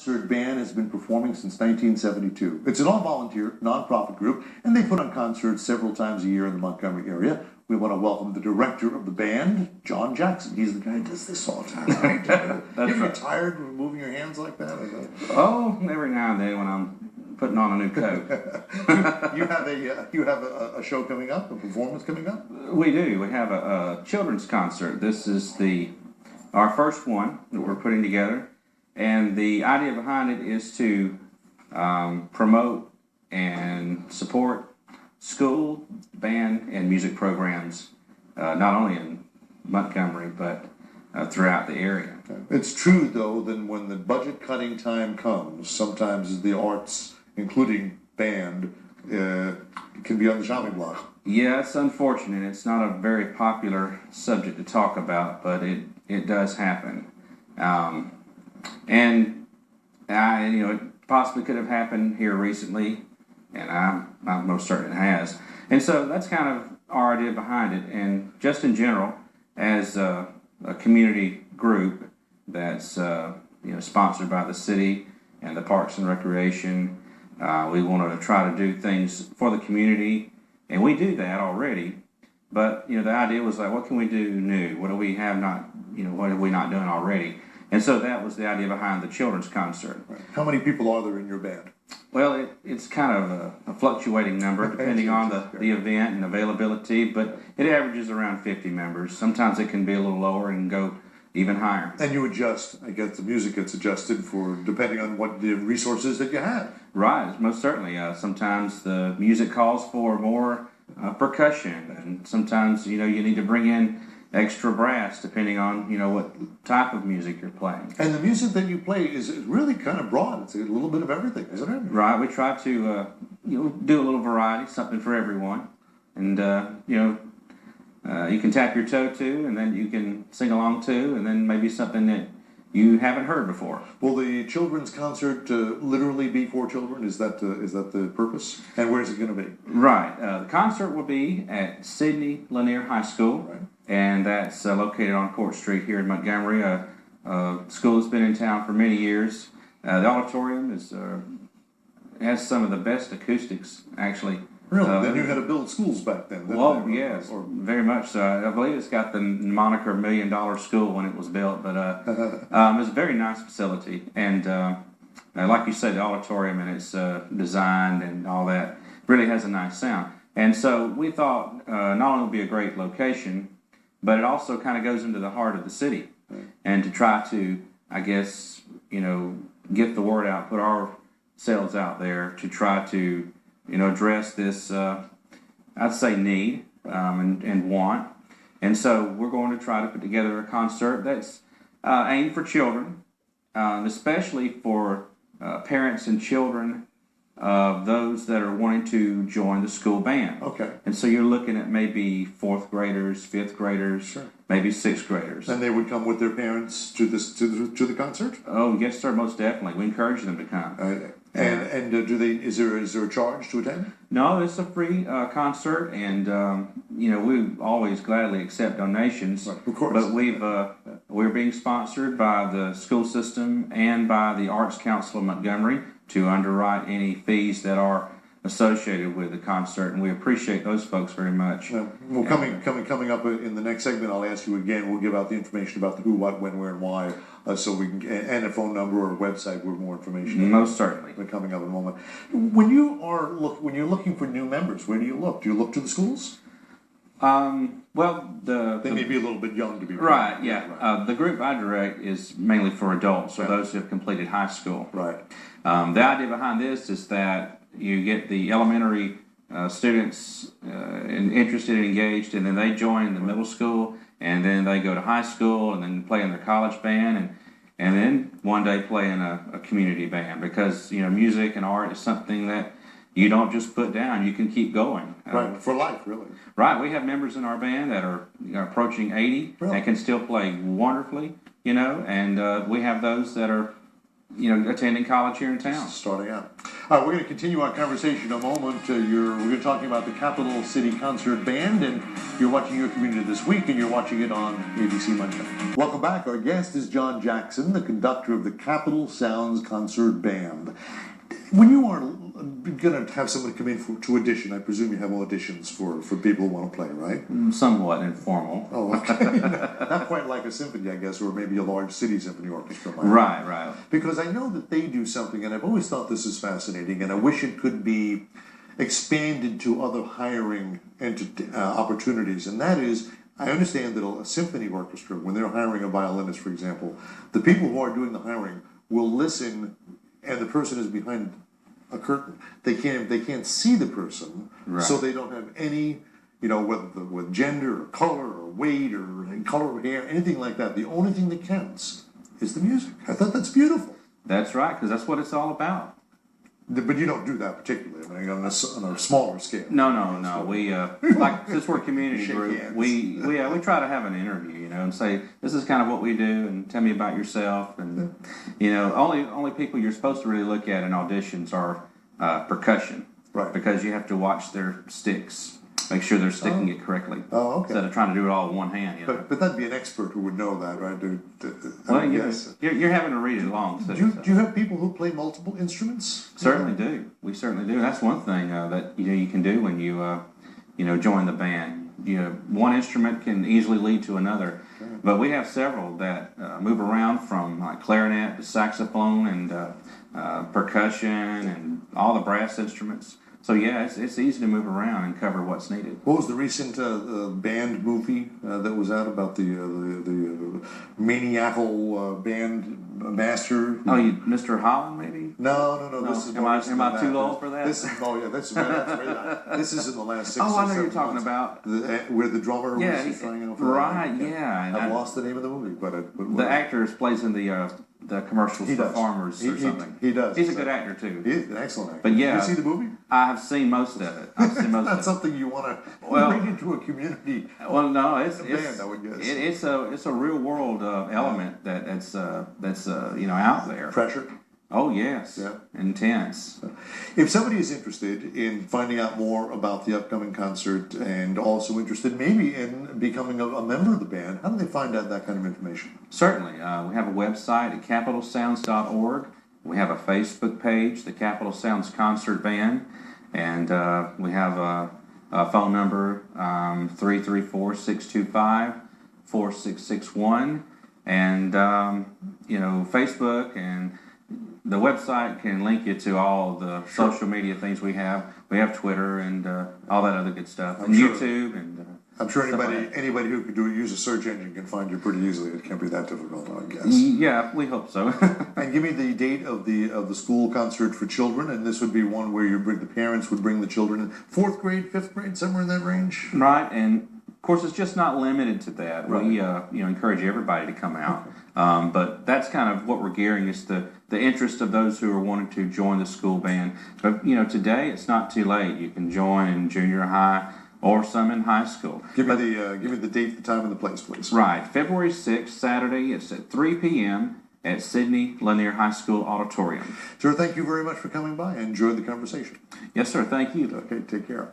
Concert Band has been performing since 1972. It's an all-volunteer, nonprofit group, and they put on concerts several times a year in the Montgomery area. We want to welcome the director of the band, John Jackson. He's the guy who does this all the time. Right? You get tired of moving your hands like that? Oh, every now and then when I'm putting on a new coat. you have a show coming up, a performance coming up? We do. We have a children's concert. This is our first one that we're putting together. And the idea behind it is to promote and support school, band, and music programs, not only in Montgomery, but throughout the area. It's true, though, that when the budget cutting time comes, sometimes the arts, including band, can be on the chopping block. Yeah, it's unfortunate. It's not a very popular subject to talk about, but it does happen. And it possibly could have happened here recently, and I'm most certain it has. And so that's kind of our idea behind it. And just in general, as a community group that's sponsored by the city and the Parks and Recreation, we want to try to do things for the community, and we do that already. But the idea was like, what can we do new? What do we have not? What are we not doing already? And so that was the idea behind the children's concert. Right. How many people are there in your band? Well, it's kind of a fluctuating number depending on the event and availability, but it averages around 50 members. Sometimes it can be a little lower and go even higher. And you adjust. I guess the music gets adjusted for depending on what the resources that you have. Right, most certainly. Sometimes the music calls for more percussion, and sometimes you need to bring in extra brass depending on what type of music you're playing. And the music that you play is really kind of broad. It's a little bit of everything, isn't it? Right. We try to do a little variety, something for everyone, and you can tap your toe to, and then you can sing along to, and then maybe something that you haven't heard before. Will the children's concert literally be for children? Is that the purpose? And where is it going to be? Right. The concert will be at Sidney Lanier High School. Right. And that's located on Court Street here in Montgomery. School has been in town for many years. The auditorium has some of the best acoustics, actually. Really? They knew how to build schools back then. Well, yes, very much so. I believe it's got the moniker $1 Million School when it was built, but it's a very nice facility. And like you said, the auditorium and its designed and all that really has a nice sound. And so we thought not only would be a great location, but it also kind of goes into the heart of the city. Right. And to try to, I guess, get the word out, put ourselves out there to try to, address this, I'd say, need and want. And so we're going to try to put together a concert that's aimed for children, especially for parents and children of those that are wanting to join the school band. Okay. And so you're looking at maybe 4th graders, 5th graders, sure, maybe 6th graders. And they would come with their parents to the concert? Oh, yes, sir, most definitely. We encourage them to come. And is there a charge to attend? No, it's a free concert, and we always gladly accept donations. Right, of course. But we're being sponsored by the school system and by the Arts Council of Montgomery to underwrite any fees that are associated with the concert, and we appreciate those folks very much. Well, coming up in the next segment, I'll ask you again. We'll give out the information about the who, what, when, where, and why, so we can, and a phone number or a website with more information. Most certainly. Coming up in a moment. When you're looking for new members, where do you look? Do you look to the schools? Well, they may be a little bit young to be right. Yeah, right. The group I direct is mainly for adults, so right, those who have completed high school. Right. The idea behind this is that you get the elementary students interested and engaged, and then they join the middle school, and then they go to high school, and then play in their college band, and then one day play in a community band, because music and art is something that you don't just put down; you can keep going. Right, for life, really. Right, we have members in our band that are approaching 80 really, and can still play wonderfully, and we have those that are attending college here in town. Starting out. All right, we're going to continue our conversation in a moment. We're going to be talking about the Capital City Concert Band, and you're watching Your Community This Week, and you're watching it on ABC Monday. Welcome back. Our guest is John Jackson, the conductor of the Capital Sounds Concert Band. When you are going to have someone come in to audition, I presume you have auditions for people who want to play, right? Somewhat informal. Oh, okay. Not quite like a symphony, I guess, or maybe a large city symphony orchestra. Right. Because I know that they do something, and I've always thought this is fascinating, and I wish it could be expanded to other hiring opportunities, and that is, I understand that a symphony orchestra, when they're hiring a violinist, for example, the people who are doing the hiring will listen, and the person is behind a curtain. They can't see the person, right. So they don't have any, whether with gender or color or weight or color of hair, anything like that. The only thing that counts is the music. I thought that's beautiful. That's right, because that's what it's all about. But you don't do that particularly. I mean, on a smaller scale. No. We since we're a community group, we try to have an interview, and say this is kind of what we do, and tell me about yourself, and only people you're supposed to really look at in auditions are percussion, right? Because you have to watch their sticks. Make sure they're sticking it correctly. Oh, okay. Instead of trying to do it all in one hand. But that'd be an expert who would know that, right? You're having to read it along. Do you have people who play multiple instruments? Certainly do. We certainly do. That's one thing that you can do when you join the band. One instrument can easily lead to another, but we have several that move around from like clarinet to saxophone and percussion and all the brass instruments. So yeah, it's easy to move around and cover what's needed. What was the recent band movie that was out about the maniacal band master? Mr. Holland, maybe? No. This is am I too old for that? This is this is in the last 6 I or know 7 you're talking months, about where the drummer was trying out for right. that. Yeah, I've lost the name of the movie, but the actor plays in the commercials for farmers or something. He does. He's a good actor too. He is an excellent actor. But yeah, did you see the movie? I have seen most of it. That's something you want to bring into a community. Well, no, it's band, I would guess. It's a real world element that's out there. Pressure. Oh yes, yeah, intense. If somebody is interested in finding out more about the upcoming concert and also interested maybe in becoming a member of the band, how do they find out that kind of information? Certainly. We have a website at capitalsounds.org. We have a Facebook page, the Capital Sounds Concert Band, and we have a phone number, 334-625-4661, and Facebook and the website can link you to all the social media things we have. We have Twitter and all that other good stuff, and YouTube and. I'm sure anybody who can use a search engine can find you pretty easily. It can't be that difficult, I guess. Yeah, we hope so. And give me the date of the school concert for children, and this would be one where the parents would bring the children in 4th grade, 5th grade, somewhere in that range. Right, and of course it's just not limited to that. Right. We encourage everybody to come out, but that's kind of what we're gearing is the interest of those who are wanting to join the school band. But today it's not too late. You can join in junior high or some in high school. Give me the date, the time, and the place, please. Right, February 6th, Saturday. It's at 3 p.m. at Sidney Lanier High School Auditorium. Sir, thank you very much for coming by. I enjoyed the conversation. Yes, sir. Thank you. Okay, take care.